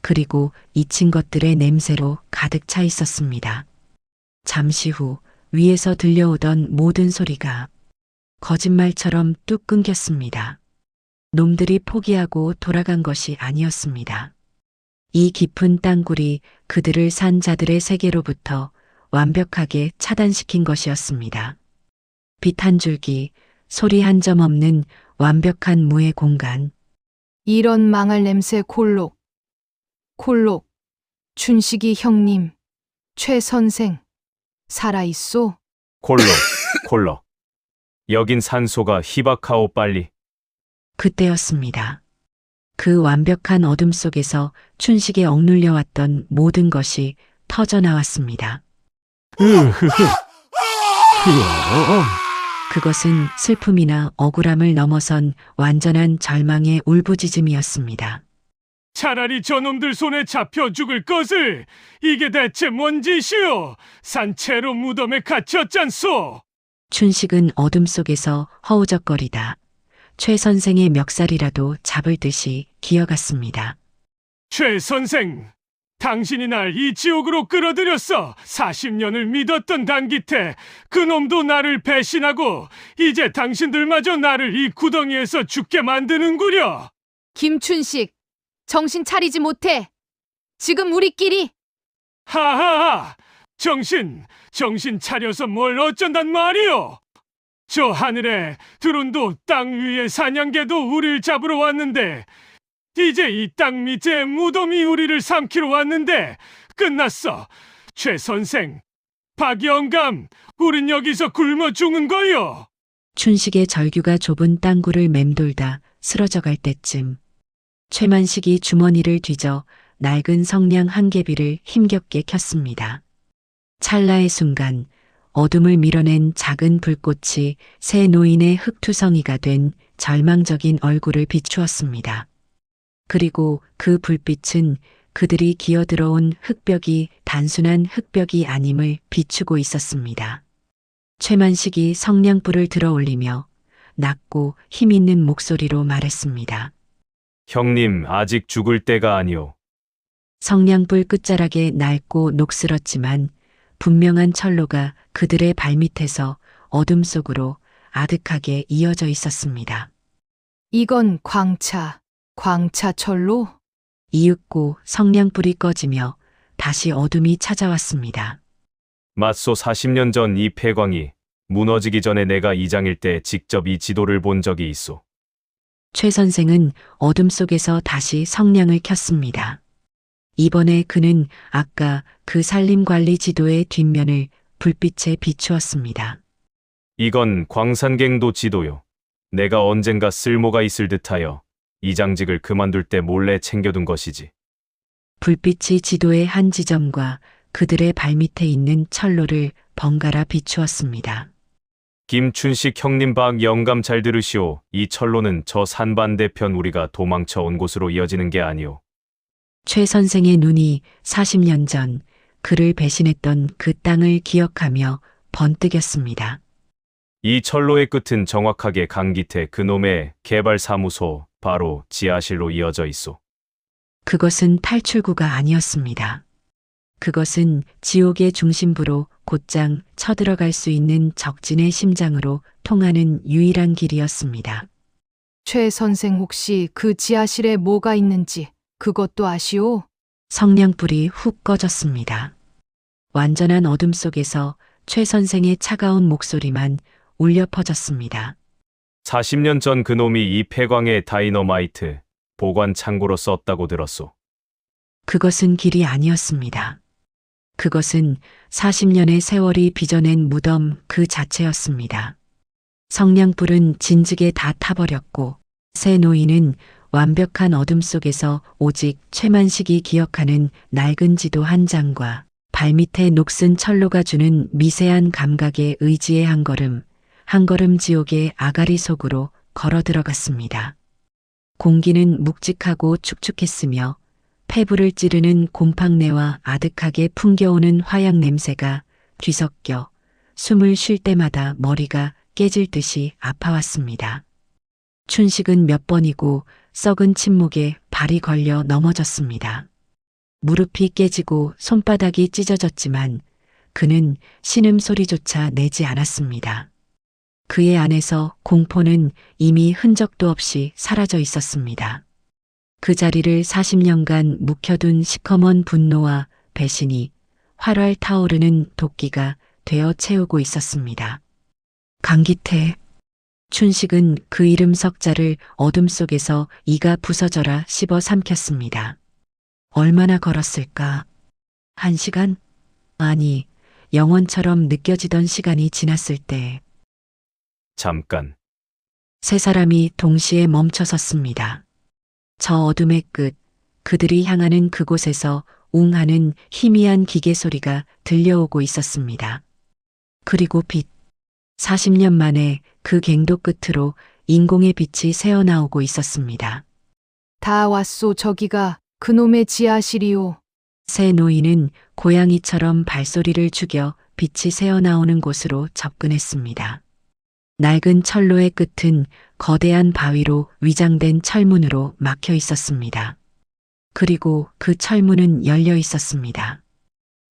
그리고 잊힌 것들의 냄새로 가득 차 있었습니다. 잠시 후 위에서 들려오던 모든 소리가 거짓말처럼 뚝 끊겼습니다. 놈들이 포기하고 돌아간 것이 아니었습니다. 이 깊은 땅굴이 그들을 산 자들의 세계로부터 완벽하게 차단시킨 것이었습니다. 빛 한 줄기, 소리 한 점 없는 완벽한 무의 공간. 이런 망할 냄새 콜록. 콜록. 춘식이 형님. 최 선생. 살아있소? 콜러. 여긴 산소가 희박하오 빨리. 그때였습니다. 그 완벽한 어둠 속에서 춘식에 억눌려 왔던 모든 것이 터져나왔습니다. 그것은 슬픔이나 억울함을 넘어선 완전한 절망의 울부짖음이었습니다. 차라리 저놈들 손에 잡혀 죽을 것을! 이게 대체 뭔 짓이오! 산채로 무덤에 갇혔잖소! 춘식은 어둠 속에서 허우적거리다 최 선생의 멱살이라도 잡을 듯이 기어갔습니다. 최 선생! 당신이 날 이 지옥으로 끌어들였어! 40년을 믿었던 단기태 그놈도 나를 배신하고 이제 당신들마저 나를 이 구덩이에서 죽게 만드는구려! 김춘식, 정신 차리지 못해. 지금 우리끼리. 하하하! 정신 차려서 뭘 어쩐단 말이오! 저 하늘에 드론도 땅 위에 사냥개도 우릴 잡으러 왔는데 이제 이 땅 밑에 무덤이 우리를 삼키러 왔는데 끝났어. 최 선생, 박 영감, 우린 여기서 굶어 죽는 거요. 춘식의 절규가 좁은 땅굴을 맴돌다 쓰러져 갈 때쯤 최만식이 주머니를 뒤져 낡은 성냥 한 개비를 힘겹게 켰습니다. 찰나의 순간 어둠을 밀어낸 작은 불꽃이 새 노인의 흙투성이가 된 절망적인 얼굴을 비추었습니다. 그리고 그 불빛은 그들이 기어들어온 흙벽이 단순한 흙벽이 아님을 비추고 있었습니다. 최만식이 성냥불을 들어 올리며 낮고 힘있는 목소리로 말했습니다. 형님, 아직 죽을 때가 아니오. 성냥불 끝자락에 낡고 녹슬었지만 분명한 철로가 그들의 발밑에서 어둠 속으로 아득하게 이어져 있었습니다. 이건 광차철로? 이윽고 성냥불이 꺼지며 다시 어둠이 찾아왔습니다. 맞소 40년 전 이 폐광이 무너지기 전에 내가 이장일 때 직접 이 지도를 본 적이 있소. 최 선생은 어둠 속에서 다시 성냥을 켰습니다. 이번에 그는 아까 그 산림관리 지도의 뒷면을 불빛에 비추었습니다. 이건 광산갱도 지도요. 내가 언젠가 쓸모가 있을 듯하여 이 장직을 그만둘 때 몰래 챙겨둔 것이지. 불빛이 지도의 한 지점과 그들의 발밑에 있는 철로를 번갈아 비추었습니다. 김춘식 형님 박 영감 잘 들으시오. 이 철로는 저 산 반대편 우리가 도망쳐 온 곳으로 이어지는 게 아니오. 최 선생의 눈이 40년 전 그를 배신했던 그 땅을 기억하며 번뜩였습니다. 이 철로의 끝은 정확하게 강기태 그놈의 개발사무소 바로 지하실로 이어져 있소. 그것은 탈출구가 아니었습니다. 그것은 지옥의 중심부로 곧장 쳐들어갈 수 있는 적진의 심장으로 통하는 유일한 길이었습니다. 최 선생 혹시 그 지하실에 뭐가 있는지 그것도 아시오? 성냥불이 훅 꺼졌습니다. 완전한 어둠 속에서 최 선생의 차가운 목소리만 울려 퍼졌습니다. 40년 전 그놈이 이 폐광의 다이너마이트 보관 창고로 썼다고 들었소. 그것은 길이 아니었습니다. 그것은 40년의 세월이 빚어낸 무덤 그 자체였습니다. 성냥불은 진즉에 다 타버렸고 새 노인은 완벽한 어둠 속에서 오직 최만식이 기억하는 낡은 지도 한 장과 발밑에 녹슨 철로가 주는 미세한 감각에 의지해 한 걸음 지옥의 아가리 속으로 걸어 들어갔습니다. 공기는 묵직하고 축축했으며 폐부를 찌르는 곰팡내와 아득하게 풍겨오는 화약 냄새가 뒤섞여 숨을 쉴 때마다 머리가 깨질 듯이 아파왔습니다. 춘식은 몇 번이고 썩은 침묵에 발이 걸려 넘어졌습니다. 무릎이 깨지고 손바닥이 찢어졌지만 그는 신음소리조차 내지 않았습니다. 그의 안에서 공포는 이미 흔적도 없이 사라져 있었습니다. 그 자리를 40년간 묵혀둔 시커먼 분노와 배신이 활활 타오르는 도끼가 되어 채우고 있었습니다. 강기태. 춘식은 그 이름 석자를 어둠 속에서 이가 부서져라 씹어 삼켰습니다. 얼마나 걸었을까? 1시간? 아니, 영원처럼 느껴지던 시간이 지났을 때 잠깐. 세 사람이 동시에 멈춰 섰습니다. 저 어둠의 끝, 그들이 향하는 그곳에서 웅 하는 희미한 기계 소리가 들려오고 있었습니다. 그리고 빛. 40년 만에 그 갱도 끝으로 인공의 빛이 새어나오고 있었습니다. 다 왔소. 저기가 그놈의 지하실이오. 새 노인은 고양이처럼 발소리를 죽여 빛이 새어나오는 곳으로 접근했습니다. 낡은 철로의 끝은 거대한 바위로 위장된 철문으로 막혀 있었습니다. 그리고 그 철문은 열려 있었습니다.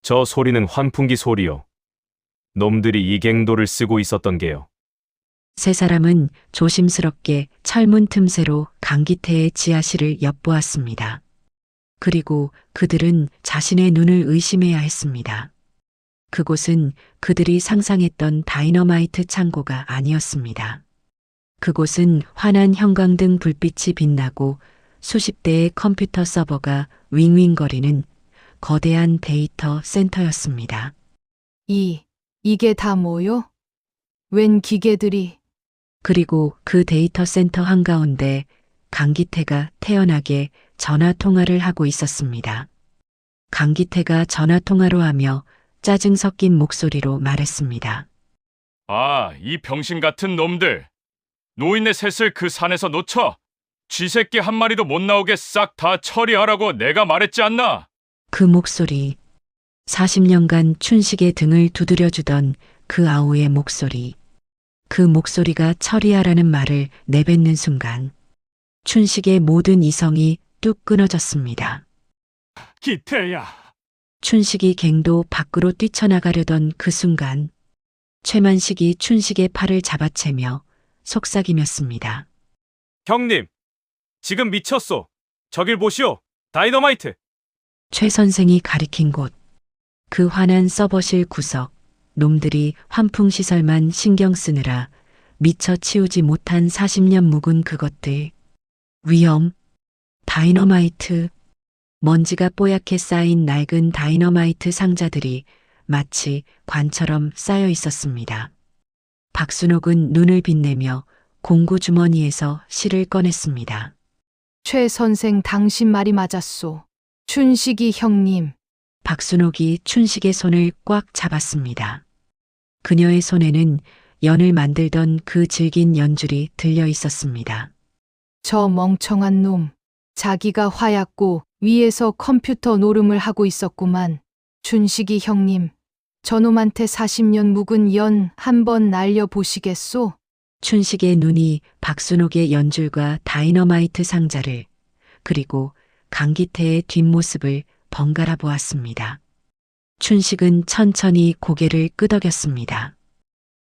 저 소리는 환풍기 소리요. 놈들이 이 갱도를 쓰고 있었던 게요. 세 사람은 조심스럽게 철문 틈새로 강기태의 지하실을 엿보았습니다. 그리고 그들은 자신의 눈을 의심해야 했습니다. 그곳은 그들이 상상했던 다이너마이트 창고가 아니었습니다. 그곳은 환한 형광등 불빛이 빛나고 수십 대의 컴퓨터 서버가 윙윙거리는 거대한 데이터 센터였습니다. 이게 다 뭐요? 웬 기계들이? 그리고 그 데이터 센터 한가운데 강기태가 태연하게 전화 통화를 하고 있었습니다. 강기태가 전화 통화로 하며 짜증 섞인 목소리로 말했습니다. 아, 이 병신 같은 놈들. 노인네 셋을 그 산에서 놓쳐. 쥐새끼 한 마리도 못 나오게 싹 다 처리하라고 내가 말했지 않나? 그 목소리, 40년간 춘식의 등을 두드려주던 그 아우의 목소리. 그 목소리가 처리하라는 말을 내뱉는 순간 춘식의 모든 이성이 뚝 끊어졌습니다. 기태야. 춘식이 갱도 밖으로 뛰쳐나가려던 그 순간 최만식이 춘식의 팔을 잡아채며 속삭이መስ습니다. 형님, 지금 미쳤소. 저길 보시오. 다이너마이트. 최 선생이 가리킨 곳, 그 환한 서버실 구석, 놈들이 환풍시설만 신경 쓰느라 미처 치우지 못한 40년 묵은 그것들, 위험, 다이너마이트, 먼지가 뽀얗게 쌓인 낡은 다이너마이트 상자들이 마치 관처럼 쌓여 있었습니다. 박순옥은 눈을 빛내며 공구 주머니에서 실을 꺼냈습니다. 최 선생 당신 말이 맞았소. 춘식이 형님. 박순옥이 춘식의 손을 꽉 잡았습니다. 그녀의 손에는 연을 만들던 그 질긴 연줄이 들려 있었습니다. 저 멍청한 놈. 자기가 화약고 위에서 컴퓨터 노름을 하고 있었구만. 춘식이 형님. 저놈한테 40년 묵은 연 한번 날려보시겠소? 춘식의 눈이 박순옥의 연줄과 다이너마이트 상자를 그리고 강기태의 뒷모습을 번갈아 보았습니다. 춘식은 천천히 고개를 끄덕였습니다.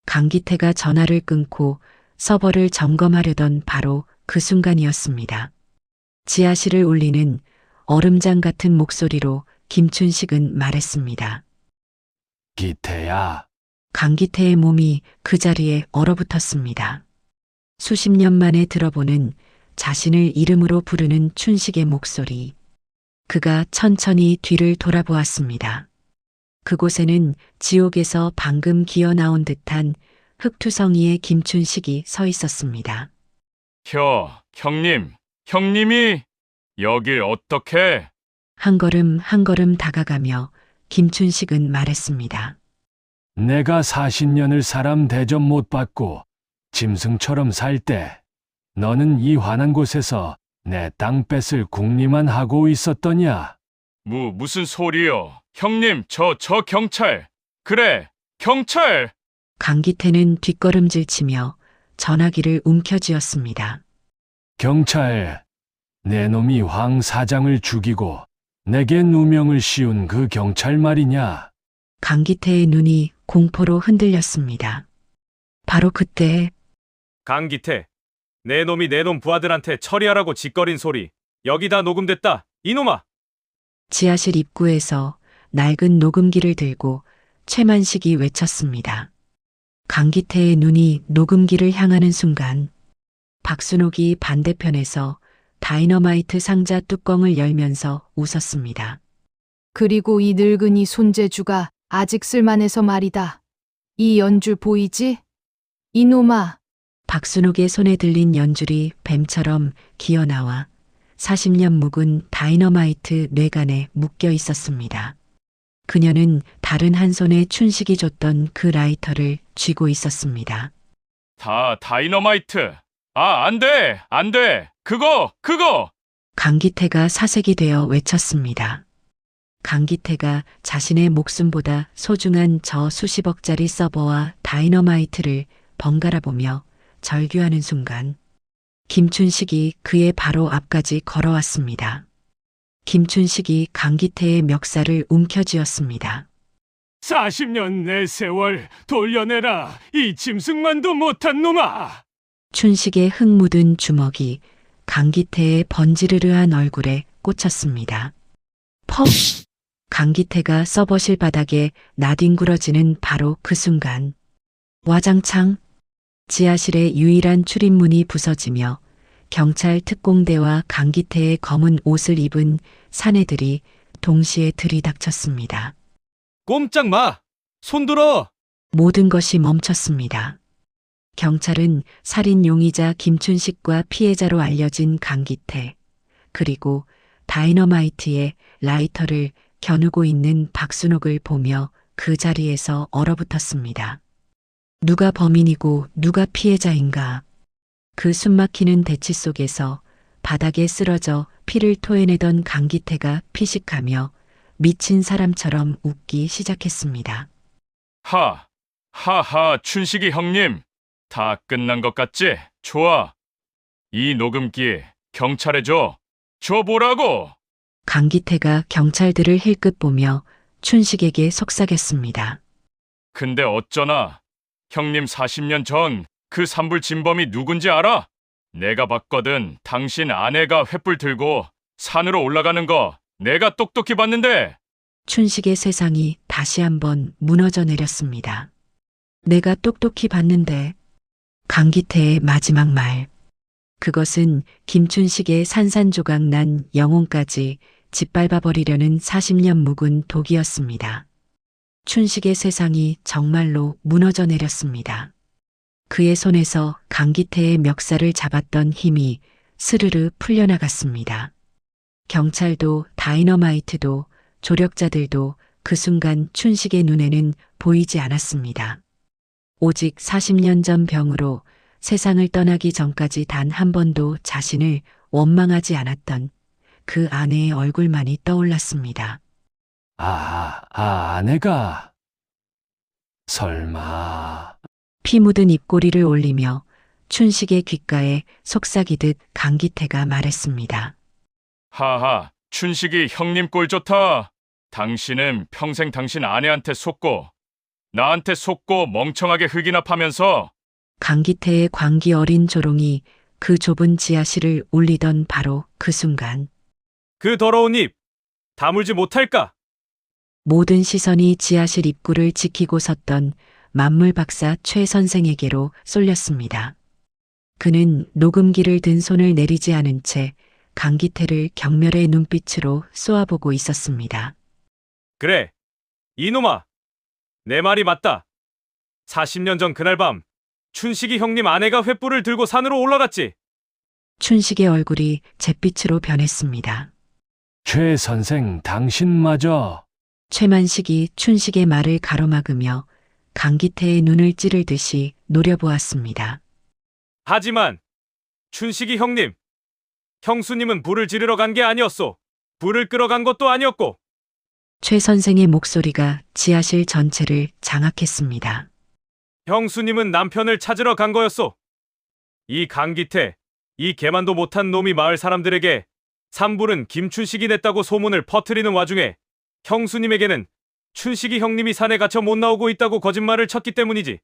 강기태가 전화를 끊고 서버를 점검하려던 바로 그 순간이었습니다. 지하실을 울리는 얼음장 같은 목소리로 김춘식은 말했습니다. 기태야. 강기태의 몸이 그 자리에 얼어붙었습니다. 수십 년 만에 들어보는 자신을 이름으로 부르는 춘식의 목소리. 그가 천천히 뒤를 돌아보았습니다. 그곳에는 지옥에서 방금 기어 나온 듯한 흑투성이의 김춘식이 서 있었습니다. 형님이 여길 어떻게? 한 걸음 한 걸음 다가가며 김춘식은 말했습니다. 내가 40년을 사람 대접 못 받고 짐승처럼 살 때 너는 이 환한 곳에서 내 땅 뺏을 궁리만 하고 있었더냐? 무슨 소리요? 형님, 저 경찰. 그래, 경찰! 강기태는 뒷걸음질 치며 전화기를 움켜쥐었습니다. 경찰, 내 놈이 황 사장을 죽이고 내게 누명을 씌운 그 경찰 말이냐? 강기태의 눈이 공포로 흔들렸습니다. 바로 그때 강기태, 내 놈이 내 놈 부하들한테 처리하라고 짓거린 소리 여기다 녹음됐다. 이놈아! 지하실 입구에서 낡은 녹음기를 들고 최만식이 외쳤습니다. 강기태의 눈이 녹음기를 향하는 순간 박순옥이 반대편에서 다이너마이트 상자 뚜껑을 열면서 웃었습니다. 그리고 이 늙은이 손재주가 아직 쓸만해서 말이다. 이 연줄 보이지? 이놈아. 박순옥의 손에 들린 연줄이 뱀처럼 기어나와 40년 묵은 다이너마이트 뇌관에 묶여 있었습니다. 그녀는 다른 한 손에 춘식이 줬던 그 라이터를 쥐고 있었습니다. 다이너마이트. 안 돼. 그거! 강기태가 사색이 되어 외쳤습니다. 강기태가 자신의 목숨보다 소중한 저 수십억짜리 서버와 다이너마이트를 번갈아 보며 절규하는 순간 김춘식이 그의 바로 앞까지 걸어왔습니다. 김춘식이 강기태의 멱살을 움켜쥐었습니다. 40년 내 세월 돌려내라, 이 짐승만도 못한 놈아! 춘식의 흙 묻은 주먹이 강기태의 번지르르한 얼굴에 꽂혔습니다. 퍽! 강기태가 서버실 바닥에 나뒹굴어지는 바로 그 순간 와장창 지하실의 유일한 출입문이 부서지며 경찰 특공대와 강기태의 검은 옷을 입은 사내들이 동시에 들이닥쳤습니다. 꼼짝 마! 손들어! 모든 것이 멈췄습니다. 경찰은 살인 용의자 김춘식과 피해자로 알려진 강기태, 그리고 다이너마이트의 라이터를 겨누고 있는 박순옥을 보며 그 자리에서 얼어붙었습니다. 누가 범인이고 누가 피해자인가? 그 숨막히는 대치 속에서 바닥에 쓰러져 피를 토해내던 강기태가 피식하며 미친 사람처럼 웃기 시작했습니다. 하하, 춘식이 형님. 다 끝난 것 같지? 좋아. 이 녹음기 경찰에 줘. 줘보라고! 강기태가 경찰들을 힐끗 보며 춘식에게 속삭였습니다. 근데 어쩌나? 형님 40년 전 그 산불 진범이 누군지 알아? 내가 봤거든. 당신 아내가 횃불 들고 산으로 올라가는 거 내가 똑똑히 봤는데. 춘식의 세상이 다시 한번 무너져 내렸습니다. 내가 똑똑히 봤는데. 강기태의 마지막 말. 그것은 김춘식의 산산조각 난 영혼까지 짓밟아버리려는 40년 묵은 독이었습니다. 춘식의 세상이 정말로 무너져 내렸습니다. 그의 손에서 강기태의 멱살을 잡았던 힘이 스르르 풀려나갔습니다. 경찰도 다이너마이트도 조력자들도 그 순간 춘식의 눈에는 보이지 않았습니다. 오직 40년 전 병으로 세상을 떠나기 전까지 단 한 번도 자신을 원망하지 않았던 그 아내의 얼굴만이 떠올랐습니다. 아내가. 설마. 피 묻은 입꼬리를 올리며 춘식의 귓가에 속삭이듯 강기태가 말했습니다. 하하, 춘식이 형님 꼴 좋다. 당신은 평생 당신 아내한테 속고 나한테 속고 멍청하게 흙이나 파면서. 강기태의 광기 어린 조롱이 그 좁은 지하실을 울리던 바로 그 순간 그 더러운 입 다물지 못할까? 모든 시선이 지하실 입구를 지키고 섰던 만물 박사 최 선생에게로 쏠렸습니다. 그는 녹음기를 든 손을 내리지 않은 채 강기태를 경멸의 눈빛으로 쏘아보고 있었습니다. 그래, 이놈아. 내 말이 맞다. 40년 전 그날 밤 춘식이 형님 아내가 횃불을 들고 산으로 올라갔지. 춘식의 얼굴이 잿빛으로 변했습니다. 최 선생 당신마저. 최만식이 춘식의 말을 가로막으며 강기태의 눈을 찌르듯이 노려보았습니다. 하지만 춘식이 형님, 형수님은 불을 지르러 간 게 아니었소. 불을 끌어간 것도 아니었고. 최 선생의 목소리가 지하실 전체를 장악했습니다. 형수님은 남편을 찾으러 간 거였소. 이 강기태, 이 개만도 못한 놈이 마을 사람들에게 산불은 김춘식이 냈다고 소문을 퍼뜨리는 와중에 형수님에게는 춘식이 형님이 산에 갇혀 못 나오고 있다고 거짓말을 쳤기 때문이지.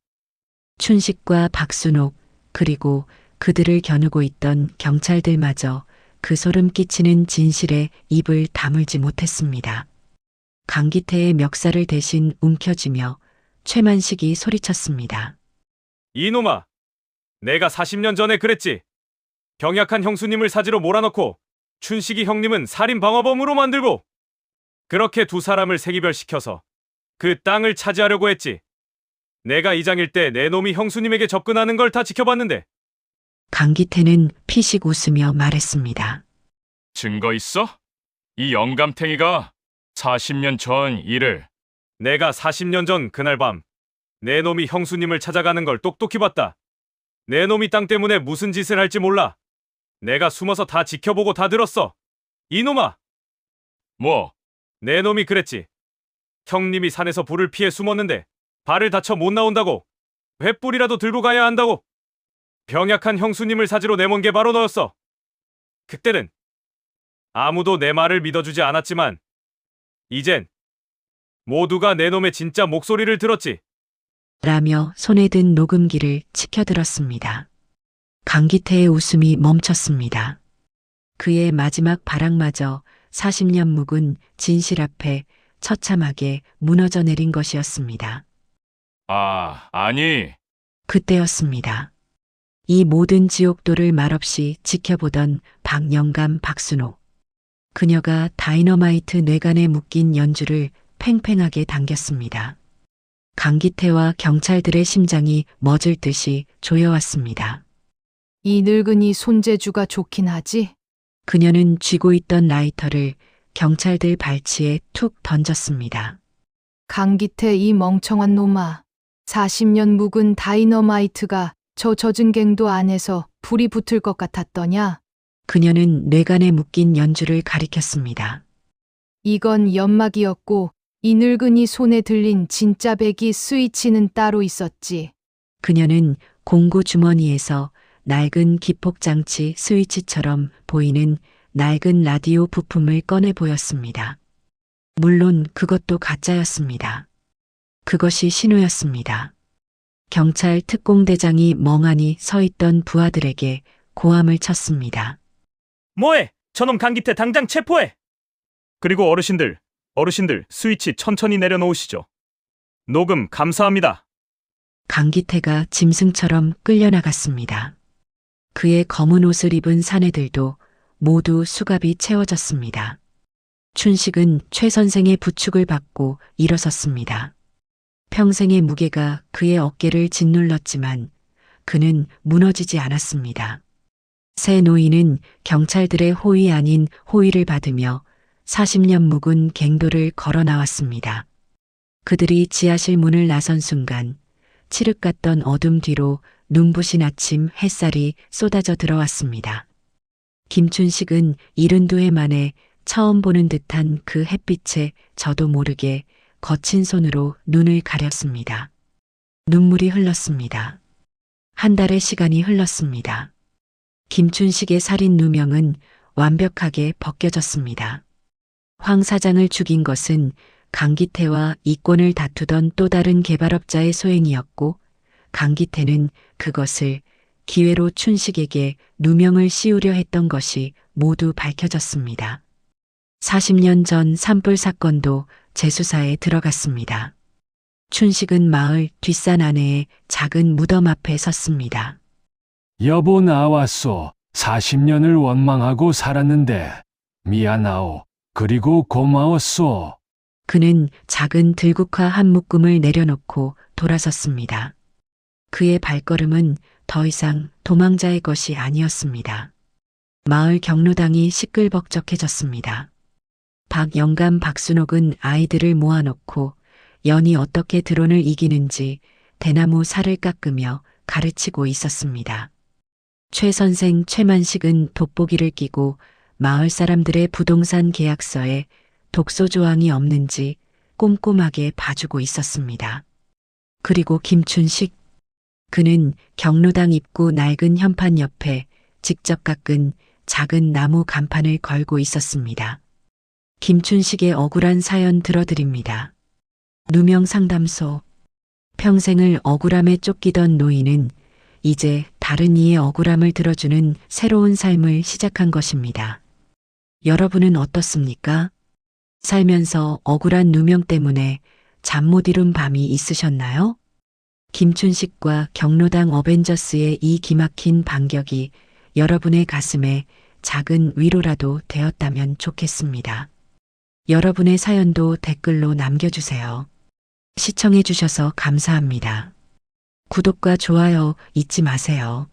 춘식과 박순옥 그리고 그들을 겨누고 있던 경찰들마저 그 소름 끼치는 진실에 입을 다물지 못했습니다. 강기태의 멱살을 대신 움켜쥐며 최만식이 소리쳤습니다. 이놈아, 내가 40년 전에 그랬지. 병약한 형수님을 사지로 몰아넣고 춘식이 형님은 살인방어범으로 만들고 그렇게 두 사람을 세기별시켜서 그 땅을 차지하려고 했지. 내가 이장일 때 내 놈이 형수님에게 접근하는 걸 다 지켜봤는데. 강기태는 피식 웃으며 말했습니다. 증거 있어? 이 영감탱이가 40년 전 일을. 내가 40년 전 그날 밤 내 놈이 형수님을 찾아가는 걸 똑똑히 봤다. 내 놈이 땅 때문에 무슨 짓을 할지 몰라. 내가 숨어서 다 지켜보고 다 들었어. 이놈아! 뭐? 내 놈이 그랬지. 형님이 산에서 불을 피해 숨었는데 발을 다쳐 못 나온다고. 횃불이라도 들고 가야 한다고. 병약한 형수님을 사지로 내몬 게 바로 너였어. 그때는 아무도 내 말을 믿어주지 않았지만 이젠 모두가 내 놈의 진짜 목소리를 들었지. 라며 손에 든 녹음기를 치켜들었습니다. 강기태의 웃음이 멈췄습니다. 그의 마지막 발악마저 40년 묵은 진실 앞에 처참하게 무너져 내린 것이었습니다. 아니. 그때였습니다. 이 모든 지옥도를 말없이 지켜보던 박영감 박순옥. 그녀가 다이너마이트 뇌관에 묶인 연주를 팽팽하게 당겼습니다. 강기태와 경찰들의 심장이 멎을 듯이 조여왔습니다. 이 늙은이 손재주가 좋긴 하지. 그녀는 쥐고 있던 라이터를 경찰들 발치에 툭 던졌습니다. 강기태 이 멍청한 놈아. 40년 묵은 다이너마이트가 저 젖은 갱도 안에서 불이 붙을 것 같았더냐? 그녀는 뇌관에 묶인 연주를 가리켰습니다. 이건 연막이었고 이 늙은이 손에 들린 진짜 배기 스위치는 따로 있었지. 그녀는 공구 주머니에서 낡은 기폭장치 스위치처럼 보이는 낡은 라디오 부품을 꺼내 보였습니다. 물론 그것도 가짜였습니다. 그것이 신호였습니다. 경찰 특공대장이 멍하니 서 있던 부하들에게 고함을 쳤습니다. 뭐해? 저놈 강기태 당장 체포해! 그리고 어르신들 스위치 천천히 내려놓으시죠. 녹음 감사합니다. 강기태가 짐승처럼 끌려나갔습니다. 그의 검은 옷을 입은 사내들도 모두 수갑이 채워졌습니다. 춘식은 최 선생의 부축을 받고 일어섰습니다. 평생의 무게가 그의 어깨를 짓눌렀지만 그는 무너지지 않았습니다. 새 노인은 경찰들의 호의 아닌 호의를 받으며 40년 묵은 갱도를 걸어 나왔습니다. 그들이 지하실 문을 나선 순간 칠흑 같던 어둠 뒤로 눈부신 아침 햇살이 쏟아져 들어왔습니다. 김춘식은 72해 만에 처음 보는 듯한 그 햇빛에 저도 모르게 거친 손으로 눈을 가렸습니다. 눈물이 흘렀습니다. 한 달의 시간이 흘렀습니다. 김춘식의 살인 누명은 완벽하게 벗겨졌습니다. 황 사장을 죽인 것은 강기태와 이권을 다투던 또 다른 개발업자의 소행이었고 강기태는 그것을 기회로 춘식에게 누명을 씌우려 했던 것이 모두 밝혀졌습니다. 40년 전 산불 사건도 재수사에 들어갔습니다. 춘식은 마을 뒷산 안에의 작은 무덤 앞에 섰습니다. 여보 나왔소. 40년을 원망하고 살았는데 미안하오. 그리고 고마웠소. 그는 작은 들국화 한 묶음을 내려놓고 돌아섰습니다. 그의 발걸음은 더 이상 도망자의 것이 아니었습니다. 마을 경로당이 시끌벅적해졌습니다. 박영감, 박순옥은 아이들을 모아놓고 연이 어떻게 드론을 이기는지 대나무 살을 깎으며 가르치고 있었습니다. 최 선생 최만식은 돋보기를 끼고 마을 사람들의 부동산 계약서에 독소 조항이 없는지 꼼꼼하게 봐주고 있었습니다. 그리고 김춘식, 그는 경로당 입구 낡은 현판 옆에 직접 깎은 작은 나무 간판을 걸고 있었습니다. 김춘식의 억울한 사연 들어드립니다. 누명 상담소. 평생을 억울함에 쫓기던 노인은 이제 다른 이의 억울함을 들어주는 새로운 삶을 시작한 것입니다. 여러분은 어떻습니까? 살면서 억울한 누명 때문에 잠 못 이룬 밤이 있으셨나요? 김춘식과 경로당 어벤져스의 이 기막힌 반격이 여러분의 가슴에 작은 위로라도 되었다면 좋겠습니다. 여러분의 사연도 댓글로 남겨주세요. 시청해주셔서 감사합니다. 구독과 좋아요 잊지 마세요.